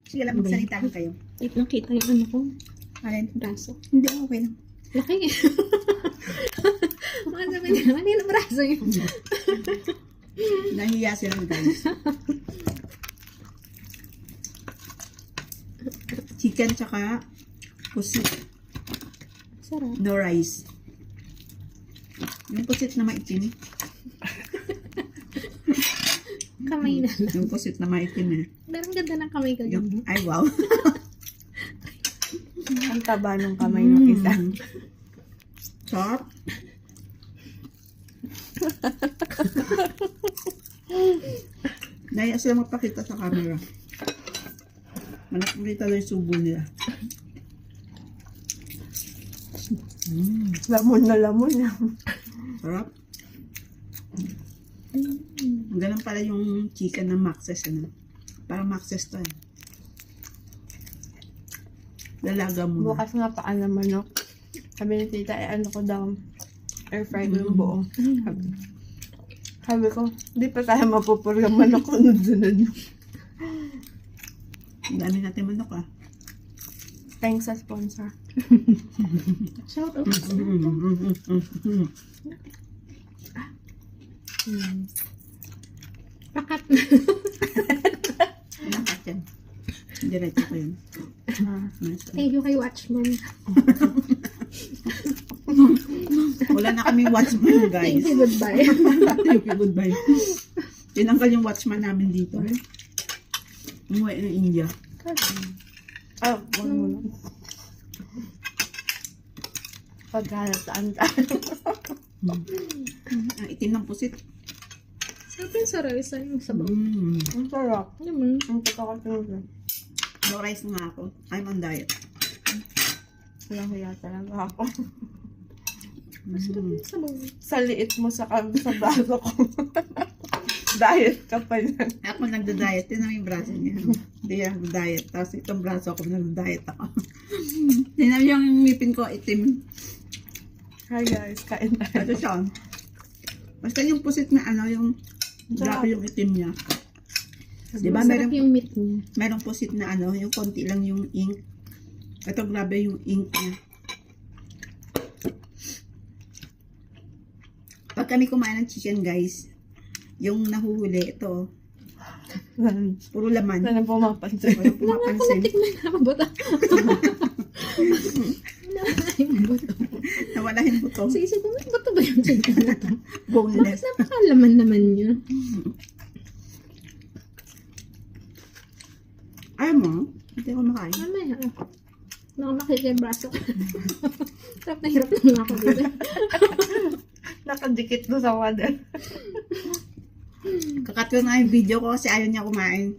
Sige lang, magsalita lang kayo. Wait, nakita yung ano ko. Alin? Braso. Hindi, okay lang. Laki. Mga sabi nila, ano yung braso yun? Nahiya sila guys. Chicken tsaka pusit. Sarap. No rice. Yung pusit na maitim. Kamay na lang. Yung pusit na maitim eh. Pero ang ganda ng kamay ko. Yung, ay wow. Ang taba ng kamay ng isa. Sarap. Naya sila magpakita sa camera. Manakita lang yung subo nila. Lamon na lamon. Sarap. Ganun pala yung chicken ng Maxes. Ano? Parang Maxes to eh. Lalaga mo. Bukas nga paan na manok. Sabi ni tita, ano ko daw, air fry ko yung buo. Sabi ko, di pa tayo mapupurga manok sunod-sunod. Ang dami natin manok ah. Thanks sa sponsor. Shout out. Pakat na. Lahat yan. Diretso ko yun. Nice. Thank you kay Watchman. Wala na kaming watchman guys. Thank you, goodbye. Thank you, goodbye. Tinanggal yung watchman namin dito. Umuwi ng India. Ah, wala mo lang. Pagkalataan tayo. Ang itim ng pusit. Sarap yung sa rice yung sabaw. Ang sarap. Naman. Ang pagkakasunod. No rice nga ako. I'm on diet. Hiya talaga ako. Masarap yung sabaw. Sa liit mo sa braso ko. Diet ka pa yan. Ako nagda-diet. Yun ang yung braso niya. Hindi ako diet. Tapos itong braso ko nagda-diet ako. Tinan yung ngipin ko itim. Hi guys, kain tayo. Ito siya. Basta yung pusit na ano, yung grabe yung itim niya. Diba Masarap meron, yung meat niya. merong pusit na ano, yung konti lang yung ink. Ito grabe yung ink niya. Pag kami kumain ng chicken guys, yung nahuhuli, ito, puro laman. Sana pumapansin. Walang pumapansin. Tikman na mabuto. Nawala yung buto. Nawala yung buto. Sa isip ko, may buto ba yung chicken na to? Boneless. Napakalaman naman niya. Ayaw mo? Hindi ako makain. Mamaya. Baka makita yung braso. Hirap na hirap naman ako dito. Nakadikit do sa water. Kakat ko nga yung video ko kasi ayaw niya kumain.